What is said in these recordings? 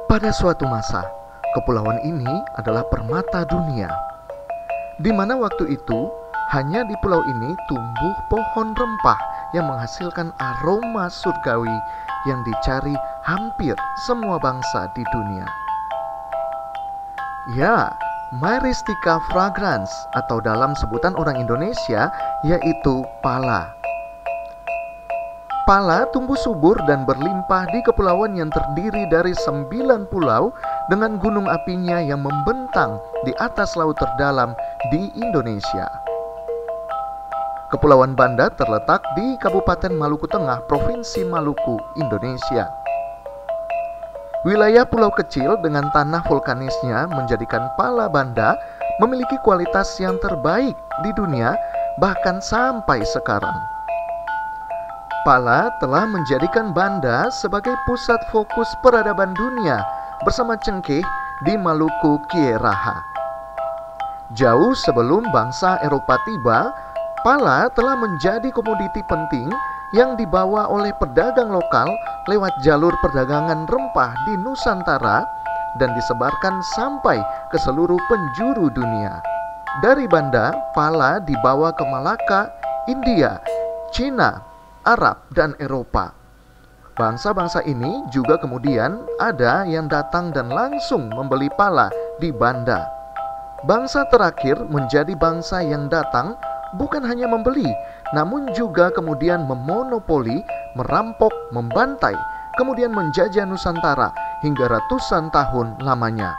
Pada suatu masa, kepulauan ini adalah permata dunia, di mana waktu itu hanya di pulau ini tumbuh pohon rempah yang menghasilkan aroma surgawi yang dicari hampir semua bangsa di dunia. Ya, Myristica fragrans atau dalam sebutan orang Indonesia yaitu pala. Pala tumbuh subur dan berlimpah di kepulauan yang terdiri dari 9 pulau dengan gunung apinya yang membentang di atas laut terdalam di Indonesia. Kepulauan Banda terletak di Kabupaten Maluku Tengah, Provinsi Maluku, Indonesia. Wilayah pulau kecil dengan tanah vulkanisnya menjadikan Pala Banda memiliki kualitas yang terbaik di dunia bahkan sampai sekarang. Pala telah menjadikan Banda sebagai pusat fokus peradaban dunia bersama Cengkeh di Maluku Kieraha. Jauh sebelum bangsa Eropa tiba, pala telah menjadi komoditi penting yang dibawa oleh pedagang lokal lewat jalur perdagangan rempah di Nusantara dan disebarkan sampai ke seluruh penjuru dunia. Dari Banda, pala dibawa ke Malaka, India, Cina, Arab, dan Eropa. Bangsa-bangsa ini juga kemudian ada yang datang dan langsung membeli pala di Banda. Bangsa terakhir menjadi bangsa yang datang bukan hanya membeli, namun juga kemudian memonopoli, merampok, membantai, kemudian menjajah Nusantara hingga ratusan tahun lamanya.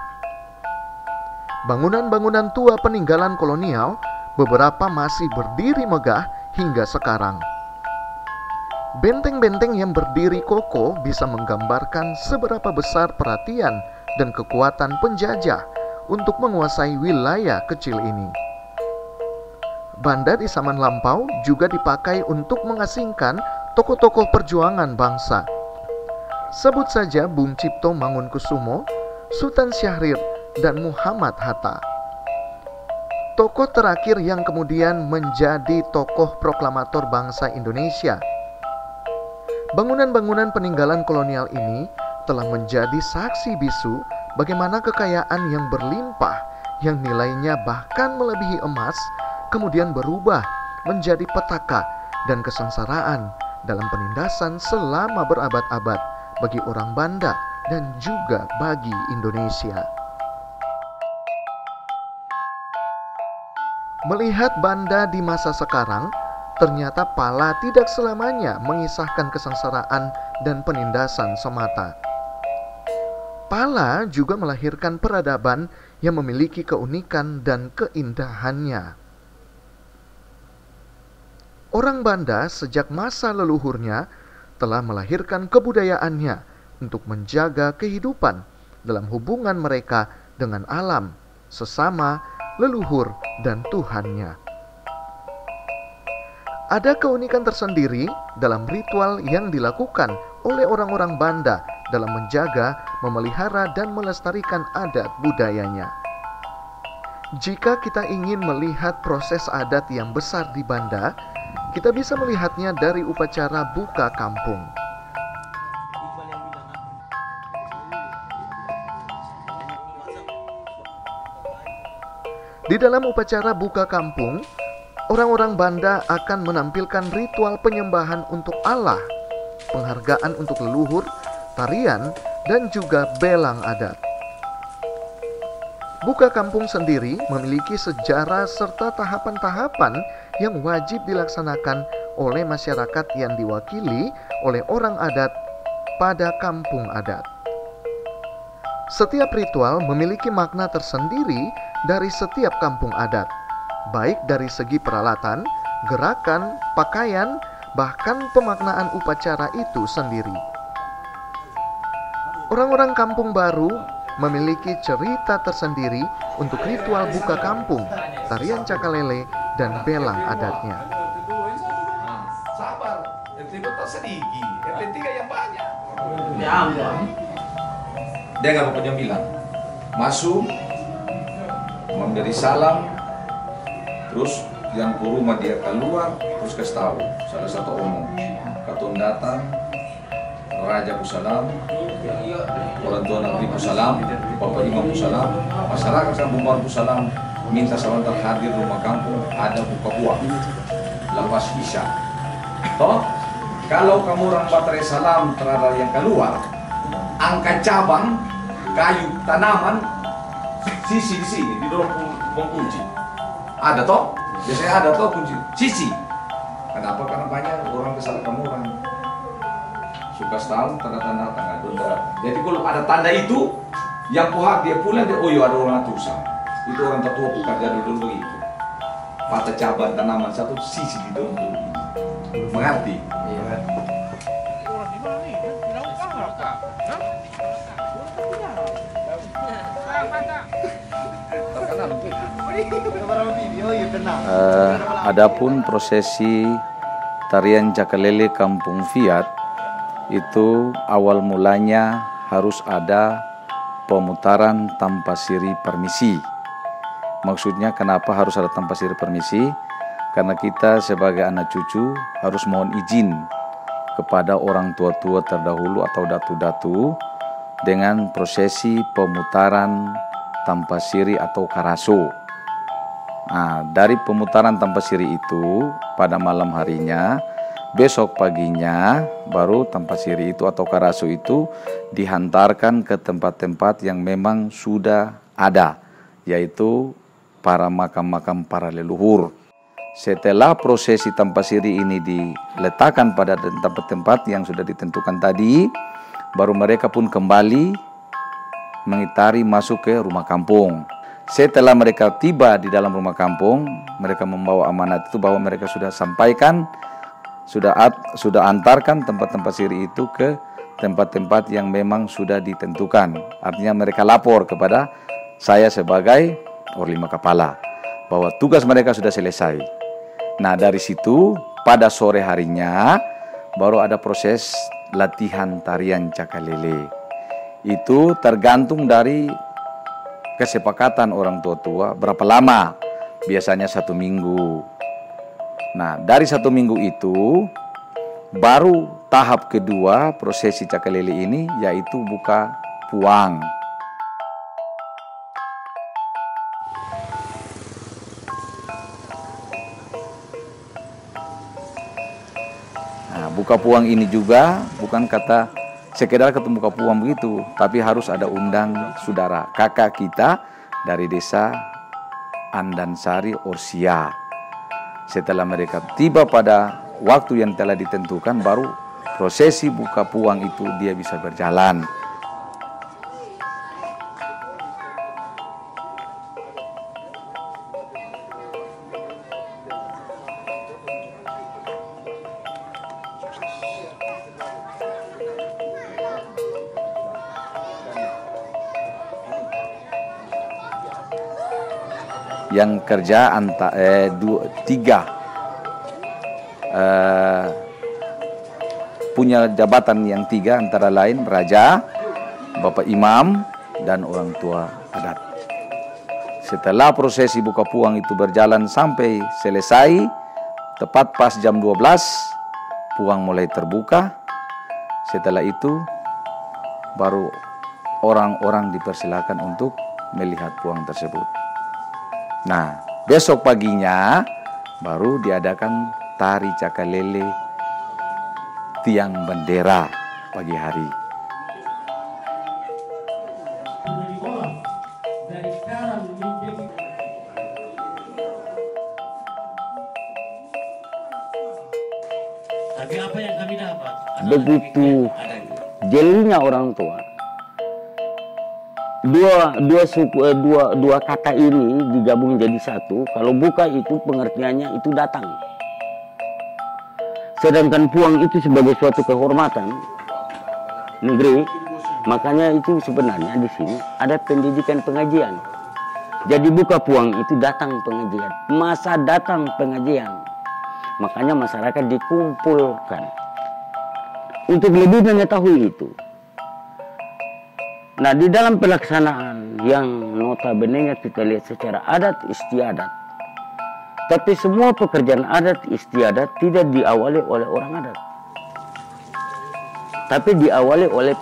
Bangunan-bangunan tua peninggalan kolonial beberapa masih berdiri megah hingga sekarang. Benteng-benteng yang berdiri kokoh bisa menggambarkan seberapa besar perhatian dan kekuatan penjajah untuk menguasai wilayah kecil ini. Banda di zaman lampau juga dipakai untuk mengasingkan tokoh-tokoh perjuangan bangsa. Sebut saja Bung Cipto Mangunkusumo, Sultan Syahrir, dan Muhammad Hatta. Tokoh terakhir yang kemudian menjadi tokoh proklamator bangsa Indonesia. Bangunan-bangunan peninggalan kolonial ini telah menjadi saksi bisu bagaimana kekayaan yang berlimpah yang nilainya bahkan melebihi emas kemudian berubah menjadi petaka dan kesengsaraan dalam penindasan selama berabad-abad bagi orang Banda dan juga bagi Indonesia. Melihat Banda di masa sekarang, ternyata pala tidak selamanya mengisahkan kesengsaraan dan penindasan semata. Pala juga melahirkan peradaban yang memiliki keunikan dan keindahannya. Orang Banda sejak masa leluhurnya telah melahirkan kebudayaannya untuk menjaga kehidupan dalam hubungan mereka dengan alam, sesama, leluhur, dan Tuhannya. Ada keunikan tersendiri dalam ritual yang dilakukan oleh orang-orang Banda dalam menjaga, memelihara, dan melestarikan adat budayanya. Jika kita ingin melihat proses adat yang besar di Banda, kita bisa melihatnya dari upacara buka kampung. Di dalam upacara buka kampung, orang-orang Banda akan menampilkan ritual penyembahan untuk Allah, penghargaan untuk leluhur, tarian, dan juga belang adat. Buka kampung sendiri memiliki sejarah serta tahapan-tahapan yang wajib dilaksanakan oleh masyarakat yang diwakili oleh orang adat pada kampung adat. Setiap ritual memiliki makna tersendiri dari setiap kampung adat, baik dari segi peralatan, gerakan, pakaian, bahkan pemaknaan upacara itu sendiri. Orang-orang kampung baru memiliki cerita tersendiri untuk ritual buka kampung, tarian cakalele, dan belang adatnya. Sabar, ribut sedikit, yang yang banyak. Dia nggak mau bilang, masuk, memberi salam, terus yang ke rumah dia keluar, terus kasih tahu salah satu omong, katun datang, Raja Pusalam, orang tua negeri Pusalam, Bapak Imam Pusalam, masyarakat Kabupaten Pusalam minta sebentar hadir rumah kampung, ada buka puang lepas isya. Toh, kalau kamu orang baterai salam terhadap yang keluar, angkat cabang, kayu, tanaman, sisi di sini, di dalam kunci. Ada toh? Biasanya ada toh kunci, sisi. Kenapa? Karena banyak orang kesal kamu orang suka setahun tanda-tanda tanda. Jadi kalau ada tanda itu, yang puhak dia pulang dia, oh iya ada orang atusan. Itu orang tua pekerja dulu begitu. Patah cabang tanaman satu sisi di dalam dulu. Mengerti? Iya. Adapun prosesi tarian Cakalele Kampung Fiat itu awal mulanya harus ada pemutaran tanpa siri permisi. Maksudnya kenapa harus ada tanpa siri permisi? Karena kita sebagai anak cucu harus mohon izin kepada orang tua-tua terdahulu atau datu-datu dengan prosesi pemutaran tanpa siri atau karaso. Nah, dari pemutaran tanpa siri itu pada malam harinya, besok paginya baru tanpa siri itu atau karaso itu dihantarkan ke tempat-tempat yang memang sudah ada, yaitu para makam-makam para leluhur. Setelah prosesi tanpa siri ini diletakkan pada tempat-tempat yang sudah ditentukan tadi, baru mereka pun kembali mengitari masuk ke rumah kampung. Setelah mereka tiba di dalam rumah kampung, mereka membawa amanat itu bahwa mereka sudah sampaikan, sudah antarkan tempat-tempat siri itu ke tempat-tempat yang memang sudah ditentukan. Artinya mereka lapor kepada saya sebagai Orlima Kepala bahwa tugas mereka sudah selesai. Nah, dari situ pada sore harinya baru ada proses latihan tarian Cakalele. Itu tergantung dari kesepakatan orang tua-tua berapa lama, biasanya 1 minggu. Nah, dari 1 minggu itu baru tahap kedua prosesi Cakalele ini, yaitu buka puang. Nah, buka puang ini juga bukan kata sekedar ketemu buka puang begitu, tapi harus ada undang saudara kakak kita dari desa Andansari Orsia. Setelah mereka tiba pada waktu yang telah ditentukan, baru prosesi buka puang itu dia bisa berjalan. Yang kerja tiga punya jabatan yang 3, antara lain raja, bapak imam, dan orang tua adat. Setelah prosesi buka puang itu berjalan sampai selesai, tepat pas jam 12 puang mulai terbuka. Setelah itu baru orang-orang dipersilakan untuk melihat puang tersebut. Nah, besok paginya baru diadakan tari Cakalele tiang bendera pagi hari. Tapi apa yang kami dapat? Begitu jelinya orang tua, dua kata ini digabung jadi satu. Kalau buka itu pengertiannya itu datang. Sedangkan puang itu sebagai suatu kehormatan negeri, makanya itu sebenarnya di sini ada pendidikan pengajian. Jadi buka puang itu datang pengajian, masa datang pengajian. Makanya masyarakat dikumpulkan untuk lebih mengetahui itu. Nah, di dalam pelaksanaan yang notabene kita lihat secara adat istiadat, tapi semua pekerjaan adat istiadat tidak diawali oleh orang adat. tapi diawali oleh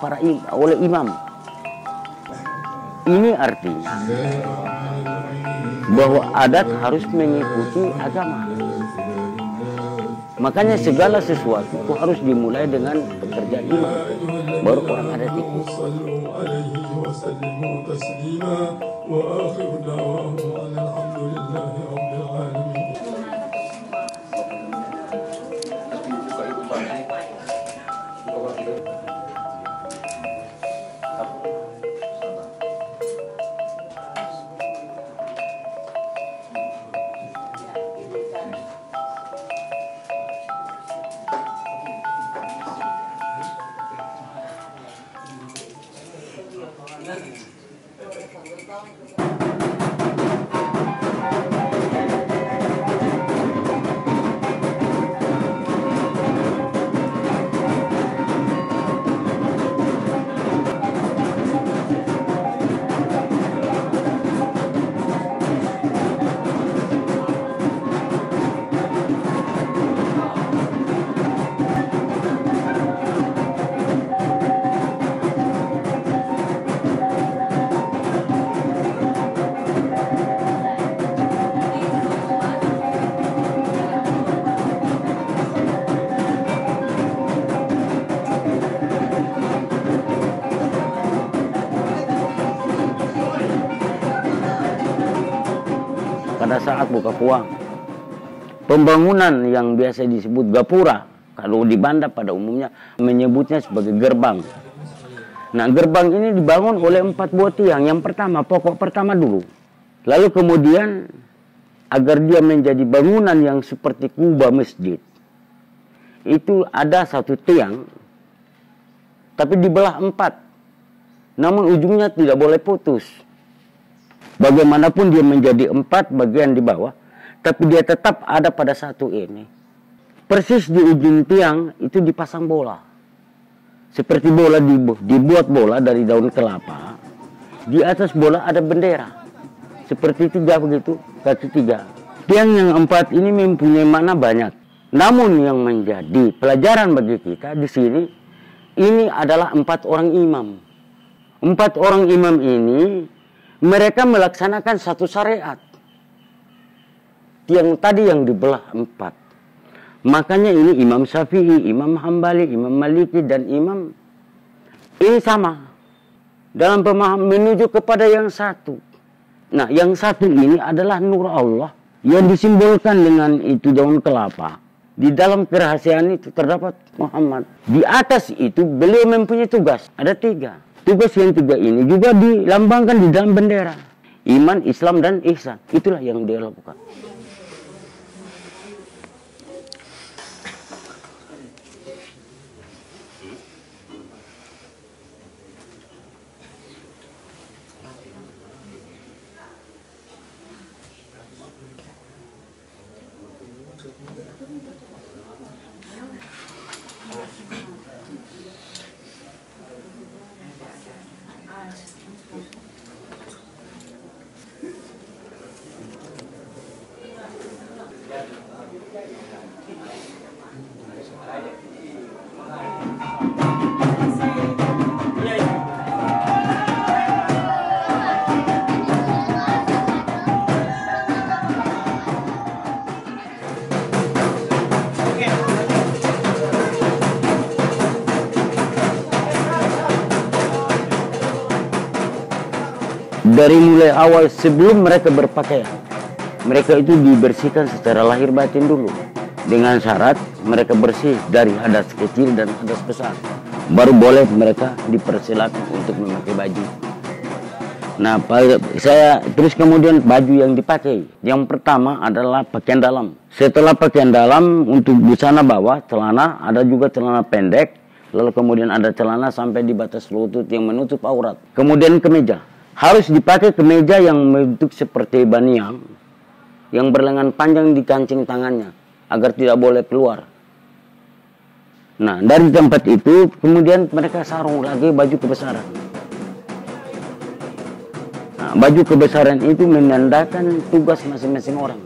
oleh imam. Ini artinya bahwa adat harus mengikuti agama. Makanya segala sesuatu itu harus dimulai dengan pekerjaan imam, baru orang adat ikut. Pada saat buka puang, pembangunan yang biasa disebut gapura, kalau di Banda pada umumnya menyebutnya sebagai gerbang. Nah, gerbang ini dibangun oleh 4 buah tiang. Yang pertama, pokok pertama dulu. Lalu kemudian agar dia menjadi bangunan yang seperti kubah masjid, itu ada 1 tiang, tapi dibelah 4. Namun ujungnya tidak boleh putus. Bagaimanapun dia menjadi 4 bagian di bawah, tapi dia tetap ada pada 1 ini. Persis di ujung tiang itu dipasang bola. Seperti bola dibuat bola dari daun kelapa. Di atas bola ada bendera. Seperti 3 begitu, kaki 3. Tiang yang 4 ini mempunyai makna banyak. Namun yang menjadi pelajaran bagi kita di sini, ini adalah 4 orang imam. 4 orang imam ini mereka melaksanakan satu syariat. Yang tadi yang dibelah 4. Makanya ini Imam Syafi'i, Imam Hambali, Imam Maliki, dan Imam ini sama. Dalam pemahaman menuju kepada yang satu. Nah, yang satu ini adalah nur Allah yang disimbolkan dengan itu daun kelapa. Di dalam kerahasiaan itu terdapat Muhammad. Di atas itu beliau mempunyai tugas. Ada 3. Tugas yang 3 ini juga dilambangkan di dalam bendera. Iman, Islam, dan ihsan. Itulah yang dia lakukan. Dari mulai awal sebelum mereka berpakaian, mereka itu dibersihkan secara lahir batin dulu. Dengan syarat mereka bersih dari hadas kecil dan hadas besar. Baru boleh mereka dipersilakan untuk memakai baju. Nah, saya terus kemudian baju yang dipakai. Yang pertama adalah pakaian dalam. Setelah pakaian dalam untuk busana bawah, celana, ada juga celana pendek. Lalu kemudian ada celana sampai di batas lutut yang menutup aurat. Kemudian kemeja. Harus dipakai kemeja yang bentuk seperti baniang, yang berlengan panjang di kancing tangannya, agar tidak boleh keluar. Nah, dari tempat itu, kemudian mereka sarung lagi baju kebesaran. Nah, baju kebesaran itu menandakan tugas masing-masing orang.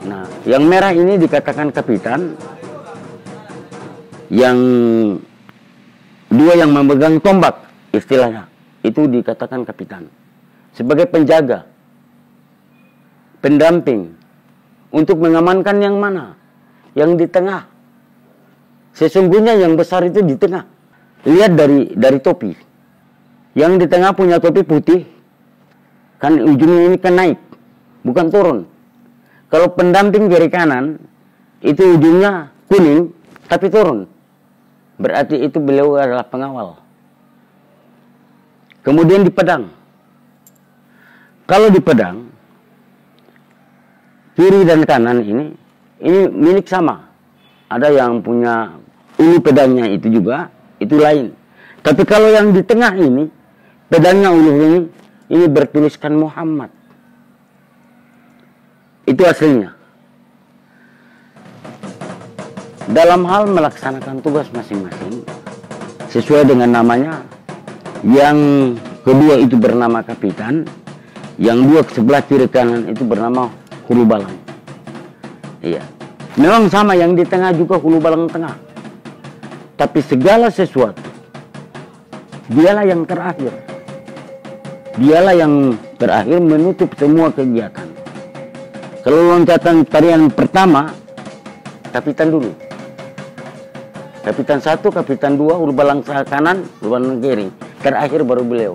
Nah, yang merah ini dikatakan kapitan, yang dua yang memegang tombak istilahnya, itu dikatakan kapitan. Sebagai penjaga, pendamping, untuk mengamankan yang mana? Yang di tengah. Sesungguhnya yang besar itu di tengah. Lihat dari topi. Yang di tengah punya topi putih, kan ujungnya ini kan naik, bukan turun. Kalau pendamping kiri kanan, itu ujungnya kuning, tapi turun. Berarti itu beliau adalah pengawal. Kemudian di pedang. Kalau di pedang, kiri dan kanan ini milik sama. Ada yang punya ulu pedangnya itu juga, itu lain. Tapi kalau yang di tengah ini, pedangnya ulu ini bertuliskan Muhammad. Itu aslinya. Dalam hal melaksanakan tugas masing-masing, sesuai dengan namanya, yang kedua itu bernama kapitan, yang dua sebelah kiri kanan itu bernama hulu balang. Iya. Memang sama, yang di tengah juga hulu balang tengah. Tapi segala sesuatu, dialah yang terakhir. Dialah yang terakhir menutup semua kegiatan. Kalau loncatan tarian pertama, kapitan dulu. Kapitan 1, kapitan 2, hulu balang kanan, hulu balang kiri. Terakhir baru beliau.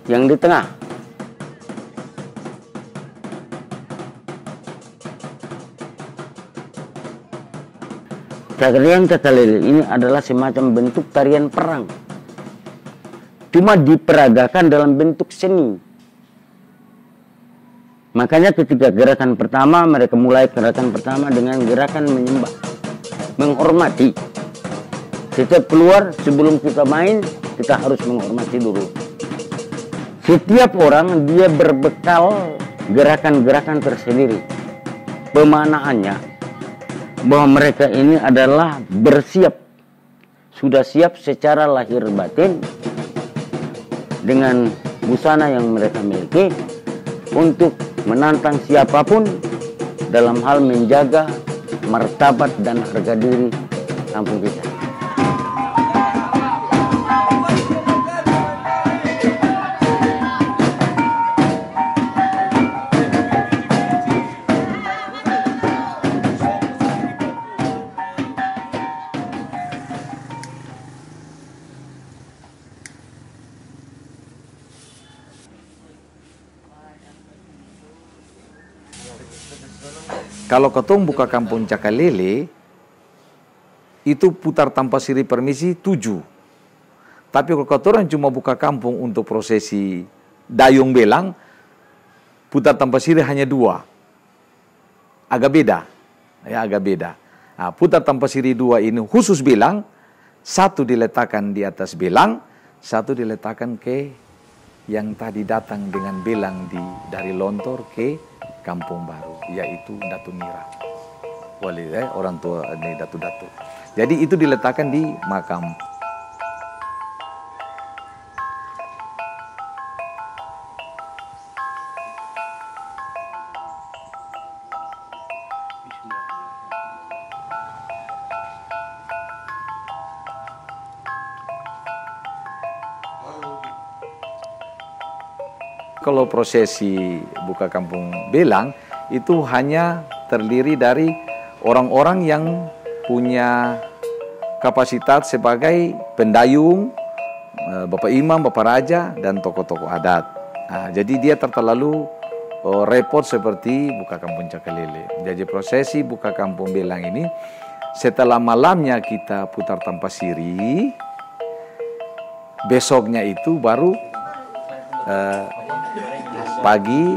Yang di tengah. Tarian Cakalele ini adalah semacam bentuk tarian perang. Cuma diperagakan dalam bentuk seni. Makanya ketika gerakan pertama, mereka mulai gerakan pertama dengan gerakan menyembah, menghormati. Setiap keluar sebelum kita main, kita harus menghormati dulu. Setiap orang dia berbekal gerakan-gerakan tersendiri. Pemaknaannya bahwa mereka ini adalah bersiap, sudah siap secara lahir batin dengan busana yang mereka miliki untuk menantang siapapun dalam hal menjaga martabat dan harga diri kampung kita. Kalau ketong buka kampung Cakalele, itu putar tanpa siri permisi 7. Tapi kalau kotoran cuma buka kampung untuk prosesi dayung belang, putar tanpa siri hanya 2. Agak beda. Ya, agak beda. Nah, putar tanpa siri 2 ini khusus belang, 1 diletakkan di atas belang, 1 diletakkan ke yang tadi datang dengan belang dari Lontor ke Kampung Baru, yaitu Datu Nira. Wali orang tua ini Datu-Datu. Jadi itu diletakkan di makam. Kalau prosesi buka kampung belang itu hanya terdiri dari orang-orang yang punya kapasitas sebagai pendayung, Bapak Imam, Bapak Raja, dan tokoh-tokoh adat. Nah, jadi dia terlalu repot seperti buka kampung Cakalele. Jadi prosesi buka kampung belang ini setelah malamnya kita putar tanpa siri, besoknya itu baru pagi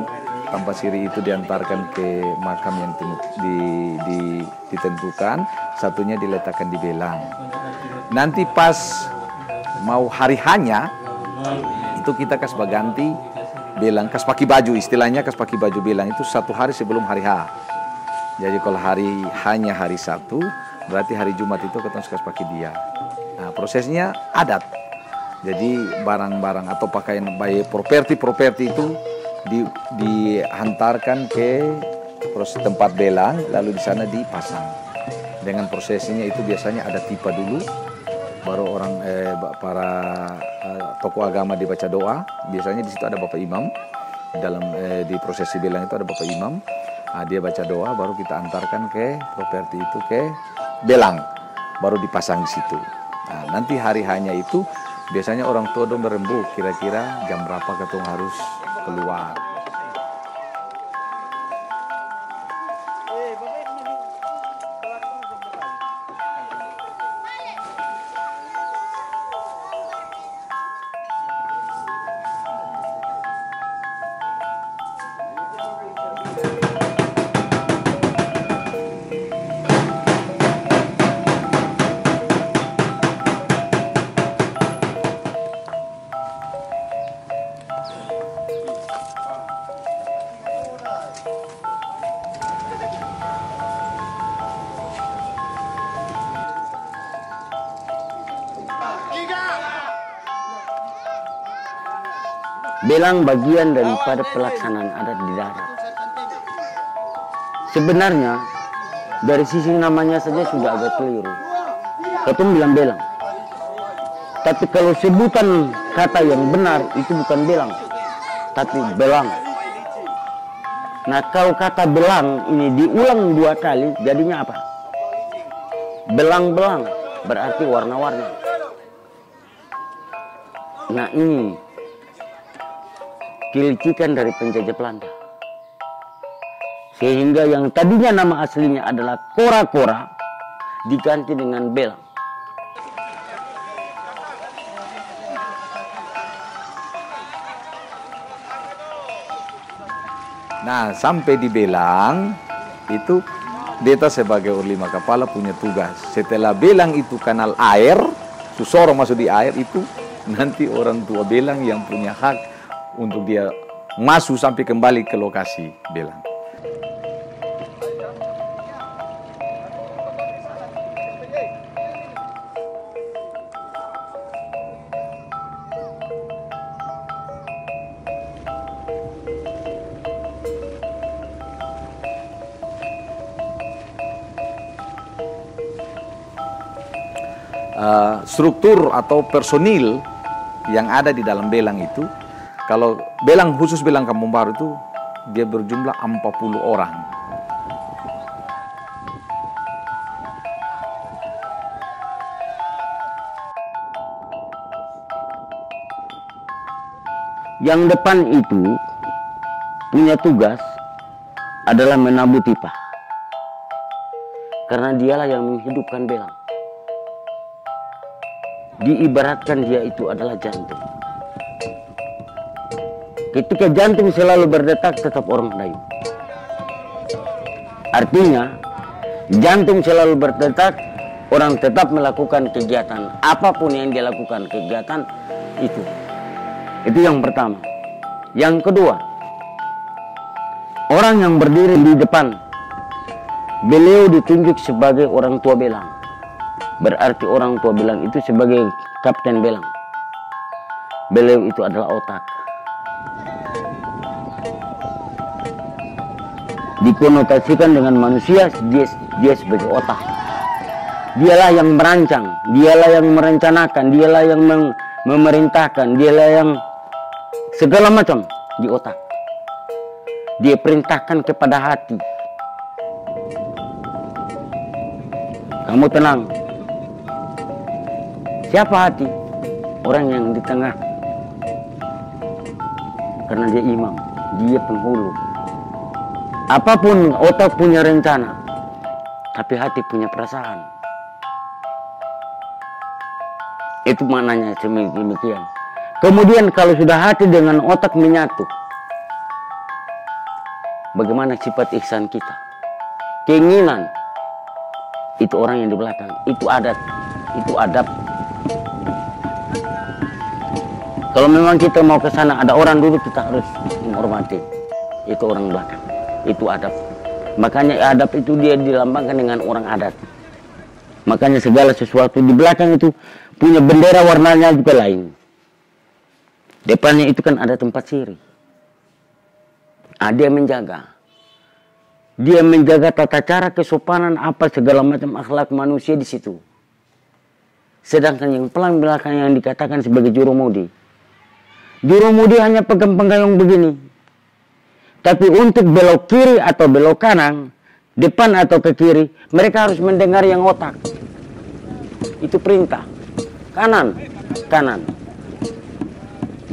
tanpa siri itu diantarkan ke makam yang ditentukan, satunya diletakkan di belang. Nanti pas mau hari hanya itu kita kasih ganti belang, kas pakai baju, istilahnya kas pakai baju belang itu 1 hari sebelum hari H. Jadi kalau hari hanya hari Sabtu, berarti hari Jumat itu kita kas pakai dia. Nah, prosesnya adat. Jadi barang-barang atau pakaian baik properti itu dihantarkan ke tempat belang, lalu di sana dipasang. Dengan prosesinya itu biasanya ada tipa dulu, baru orang para tokoh agama dibaca doa. Biasanya di situ ada Bapak Imam. Dalam di prosesi belang itu ada Bapak Imam. Dia baca doa, baru kita antarkan ke properti itu ke belang, baru dipasang di situ. Nah, nanti hari hanya itu biasanya orang tua dong berembuk kira-kira jam berapa ketong harus keluar. Belang bagian daripada pelaksanaan adat di darat. Sebenarnya dari sisi namanya saja sudah agak keliru. Ketum bilang belang. Tapi kalau sebutan kata yang benar itu bukan belang, tapi belang. Nah, kalau kata belang ini diulang 2 kali, jadinya apa? Belang-belang berarti warna-warni. Nah, ini kelicikan dari penjajah Belanda. Sehingga yang tadinya nama aslinya adalah kora-kora diganti dengan belang. Nah, sampai di belang itu beta sebagai Orlima Kepala punya tugas. Setelah belang itu kanal air, seseorang masuk di air itu, nanti orang tua belang yang punya hak untuk dia masuk sampai kembali ke lokasi belang. Struktur atau personil yang ada di dalam belang itu, kalau belang khusus belang Kampung Baru itu dia berjumlah 40 orang. Yang depan itu punya tugas adalah menabuh tipah. Karena dialah yang menghidupkan belang. Diibaratkan dia itu adalah jantung. Ketika jantung selalu berdetak, tetap orang dayung. Artinya, jantung selalu berdetak, orang tetap melakukan kegiatan. Apapun yang dia lakukan, kegiatan itu. Itu yang pertama. Yang kedua, orang yang berdiri di depan, beliau ditunjuk sebagai orang tua belang. Berarti orang tua belang itu sebagai kapten belang. Beliau itu adalah otak. Dikonotasikan dengan manusia, dia sebagai otak. Dialah yang merancang, dialah yang merencanakan, dialah yang memerintahkan, dialah yang segala macam di otak. Dia perintahkan kepada hati. Kamu tenang. Siapa hati? Orang yang di tengah. Karena dia imam, dia penghulu. Apapun otak punya rencana, tapi hati punya perasaan. Itu maknanya demikian. Kemudian kalau sudah hati dengan otak menyatu, bagaimana sifat ihsan kita? Keinginan, itu orang yang di belakang, itu adat, itu adab. Kalau memang kita mau ke sana, ada orang dulu, kita harus menghormati. Itu orang belakang, itu adab. Makanya adab itu dia dilambangkan dengan orang adat. Makanya segala sesuatu di belakang itu punya bendera warnanya juga lain. Depannya itu kan ada tempat siri. Dia menjaga. Dia menjaga tata cara kesopanan apa segala macam akhlak manusia di situ. Sedangkan yang pelang belakang yang dikatakan sebagai jurumudi hanya pegang penggayung begini. Tapi untuk belok kiri atau belok kanan, depan atau ke kiri, mereka harus mendengar yang otak. Itu perintah. Kanan, kanan.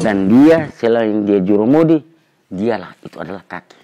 Dan dia, selain dia jurumudi, dialah, itu adalah kaki.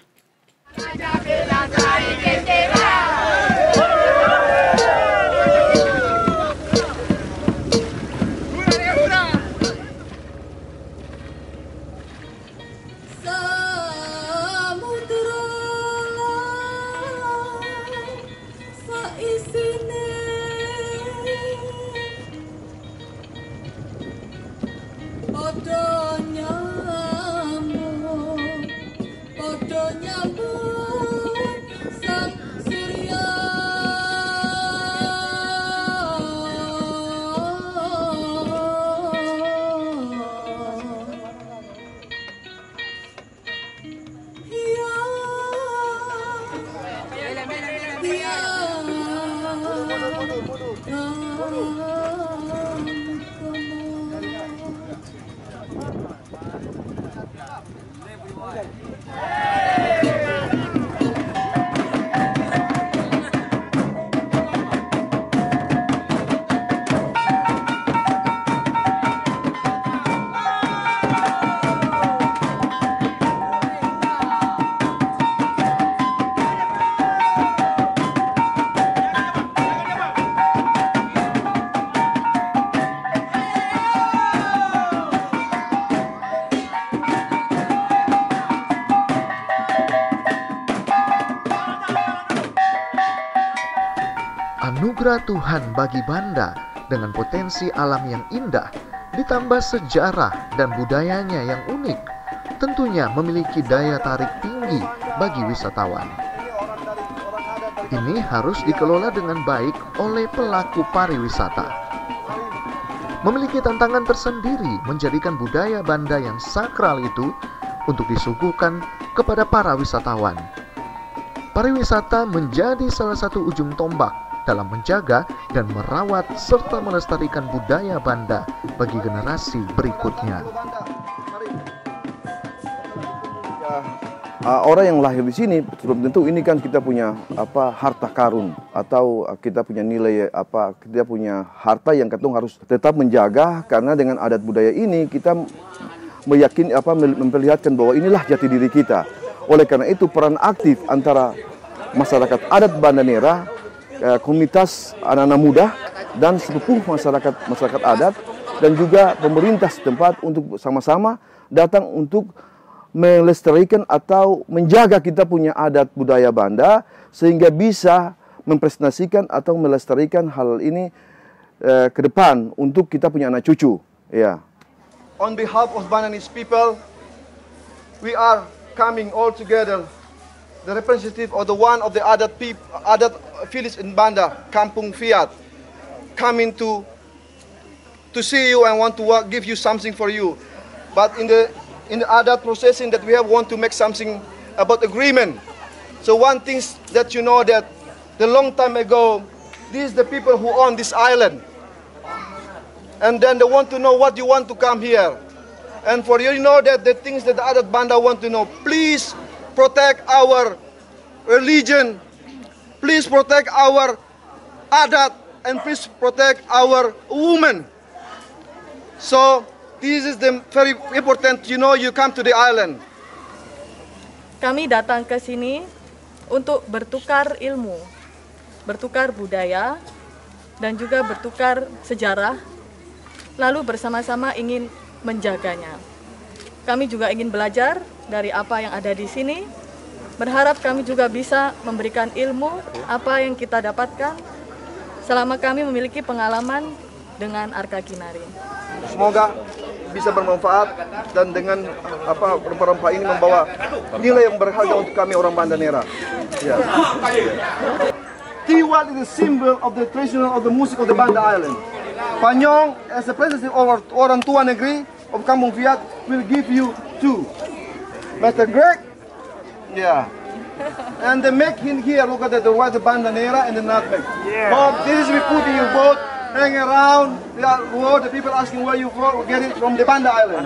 Anugerah Tuhan bagi Banda dengan potensi alam yang indah, ditambah sejarah dan budayanya yang unik, tentunya memiliki daya tarik tinggi bagi wisatawan. Ini harus dikelola dengan baik oleh pelaku pariwisata. Memiliki tantangan tersendiri menjadikan budaya Banda yang sakral itu untuk disuguhkan kepada para wisatawan. Pariwisata menjadi salah satu ujung tombak dalam menjaga dan merawat serta melestarikan budaya Banda bagi generasi berikutnya. Orang yang lahir di sini belum tentu ini kan kita punya harta karun atau kita punya nilai kita punya harta yang kita harus tetap menjaga, karena dengan adat budaya ini kita meyakini memperlihatkan bahwa inilah jati diri kita. Oleh karena itu peran aktif antara masyarakat adat Banda Nera, komunitas anak-anak muda dan sepupuh masyarakat adat dan juga pemerintah setempat untuk sama-sama datang untuk melestarikan atau menjaga kita punya adat budaya Banda sehingga bisa mempresentasikan atau melestarikan hal ini ke depan untuk kita punya anak cucu. Ya. On behalf of Bandanese people, we are coming all together. The representative of the one of the adat village in Banda, Kampung Fiat, coming to see you and want to give you something for you. But in the adat processing that we have want to make something about agreement. So one thing that you know that the long time ago, these the people who own this island. And then they want to know what you want to come here. And for you know that the things that the adat Banda want to know, please protect our religion, please protect our adat, and please protect our women. So this is the very important, you know, you come to the island. Kami datang ke sini untuk bertukar ilmu, bertukar budaya, dan juga bertukar sejarah, lalu bersama-sama ingin menjaganya. Kami juga ingin belajar dari apa yang ada di sini, berharap kami juga bisa memberikan ilmu apa yang kita dapatkan selama kami memiliki pengalaman dengan Arka Kinari. Semoga bisa bermanfaat dan dengan rempah-rempah ini membawa nilai yang berharga untuk kami orang Banda Nera. Ya. Tiwal is a symbol of the traditional of the music of the Banda Island. Panyong, as a representative of orang tua negeri of Kampung Fiat, will give you two. Mr. Greg, yeah. And they make him here, look at the white Banda Nera and the nutmeg. Yeah. Both, this is we put in your boat hang around the world, the people asking where you from, get it from the Banda Island.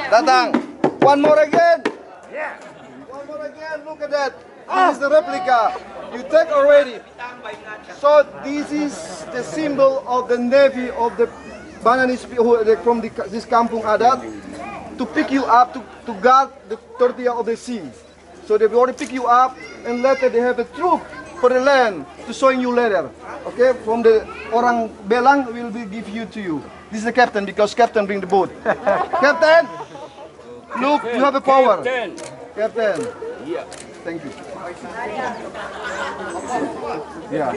Datang. One more again. One more again. Look at that. This is the replica. You take already. So this is the symbol of the navy of the Bananese people from this Kampung Adat to pick you up to guard the tortilla of the sea. So they already pick you up, and later they have a troop for the land to showing you later. Okay, from the orang Belang will be give you to you. This is the captain because captain bring the boat. Captain, look, you have a power. Captain. Thank you. Ya.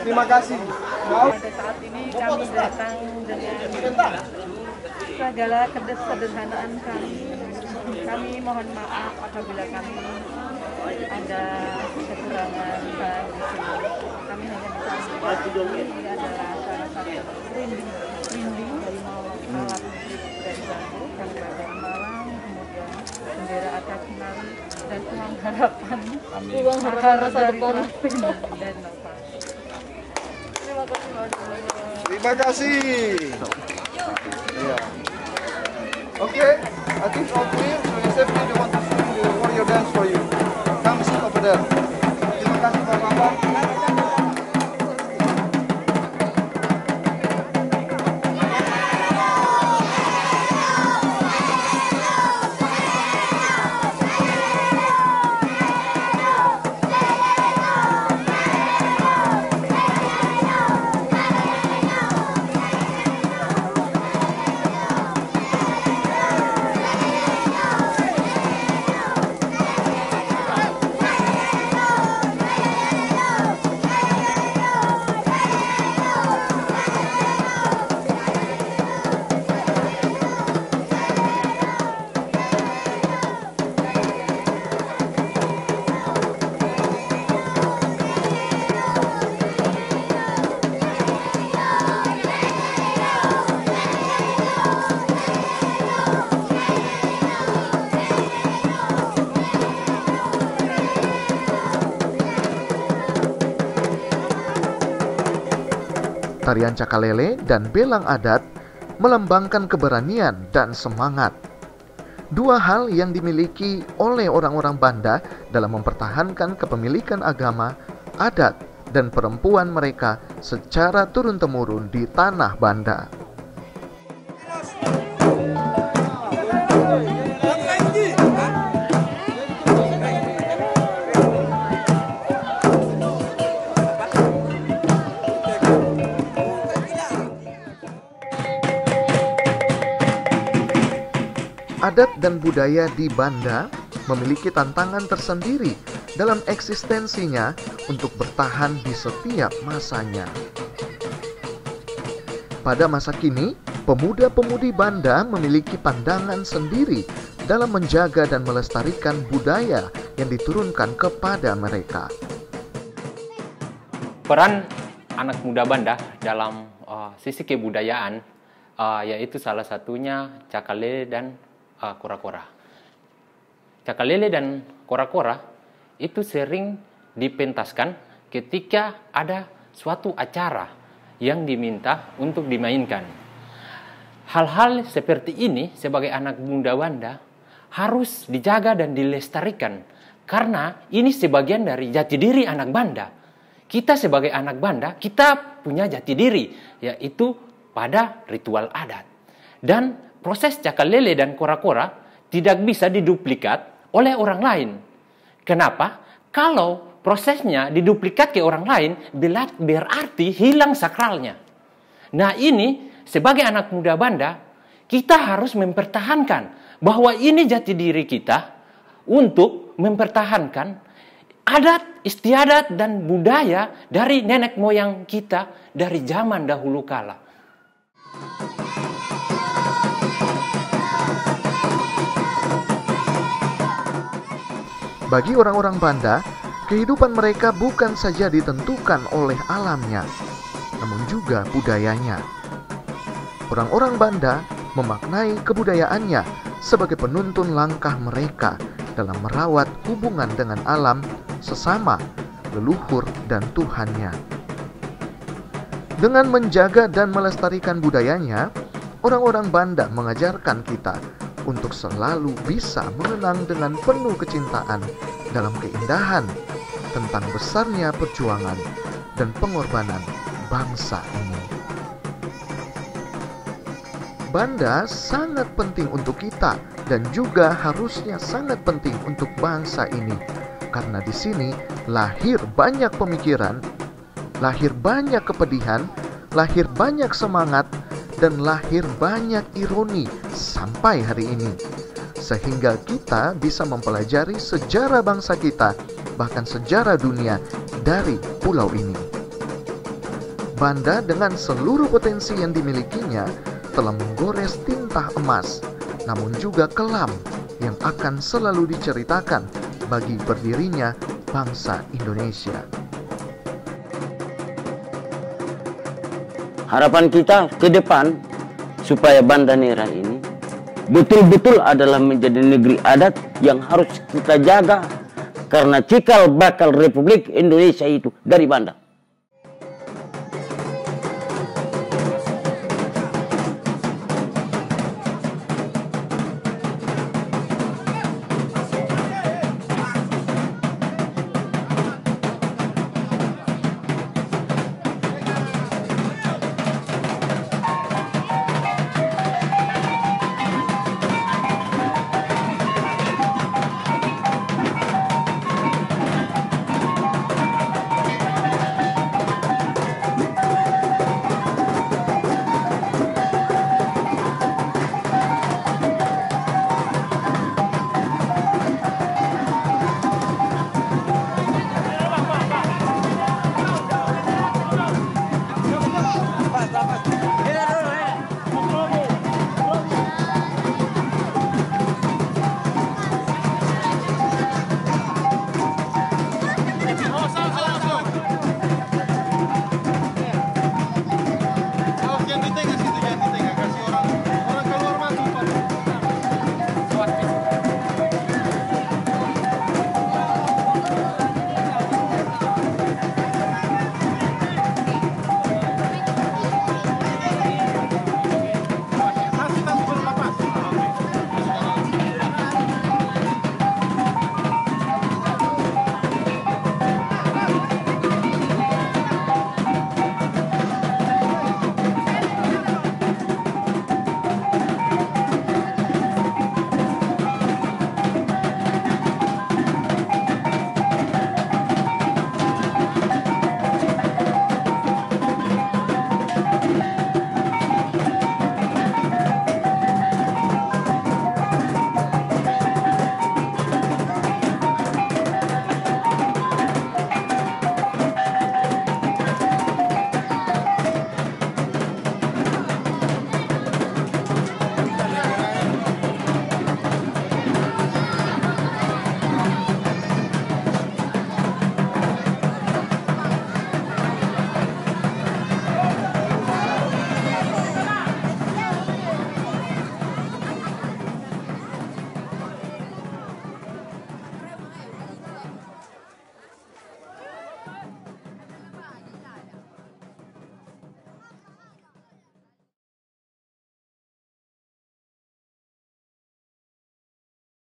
Terima kasih. Pada saat ini kami datang dengan segala kesederhanaan kami. Kami mohon maaf apabila kami ada kekurangan bahan di sini. Kami hanya bisa melihat ini adalah salah satu rinding dari alat musik dari bambu, Kabupaten Malang, kemudian bendera Adat Ngawi dan uang harapan. Uang harapan masa depan dan Nova. Terima kasih. Terima kasih. Okay, I think all clear. So except they want to sing the warrior dance for you. Come sit over there. Terima kasih Bapak. Tarian Cakalele dan Belang Adat melambangkan keberanian dan semangat. Dua hal yang dimiliki oleh orang-orang Banda dalam mempertahankan kepemilikan agama, adat, dan perempuan mereka secara turun-temurun di tanah Banda. Adat dan budaya di Banda memiliki tantangan tersendiri dalam eksistensinya untuk bertahan di setiap masanya. Pada masa kini, pemuda-pemudi Banda memiliki pandangan sendiri dalam menjaga dan melestarikan budaya yang diturunkan kepada mereka. Peran anak muda Banda dalam sisi kebudayaan yaitu salah satunya Cakalele dan Kora-kora. Cakalele dan kora-kora itu sering dipentaskan ketika ada suatu acara yang diminta untuk dimainkan. Hal-hal seperti ini sebagai anak muda Banda harus dijaga dan dilestarikan karena ini sebagian dari jati diri anak Banda. Kita sebagai anak Banda, kita punya jati diri, yaitu pada ritual adat. Dan proses Cakalele dan kora-kora tidak bisa diduplikat oleh orang lain. Kenapa? Kalau prosesnya diduplikat ke orang lain, berarti hilang sakralnya. Nah ini, sebagai anak muda Banda, kita harus mempertahankan bahwa ini jati diri kita untuk mempertahankan adat, istiadat, dan budaya dari nenek moyang kita dari zaman dahulu kala. Bagi orang-orang Banda, kehidupan mereka bukan saja ditentukan oleh alamnya, namun juga budayanya. Orang-orang Banda memaknai kebudayaannya sebagai penuntun langkah mereka dalam merawat hubungan dengan alam, sesama, leluhur, dan Tuhannya. Dengan menjaga dan melestarikan budayanya, orang-orang Banda mengajarkan kita untuk selalu bisa mengenang dengan penuh kecintaan dalam keindahan tentang besarnya perjuangan dan pengorbanan bangsa ini. Banda sangat penting untuk kita dan juga harusnya sangat penting untuk bangsa ini, karena di sini lahir banyak pemikiran, lahir banyak kepedihan, lahir banyak semangat, dan lahir banyak ironi sampai hari ini. Sehingga kita bisa mempelajari sejarah bangsa kita, bahkan sejarah dunia dari pulau ini. Banda dengan seluruh potensi yang dimilikinya telah menggores tinta emas, namun juga kelam yang akan selalu diceritakan bagi berdirinya bangsa Indonesia. Harapan kita ke depan supaya Banda Nera ini betul-betul adalah menjadi negeri adat yang harus kita jaga, karena cikal bakal Republik Indonesia itu dari Banda.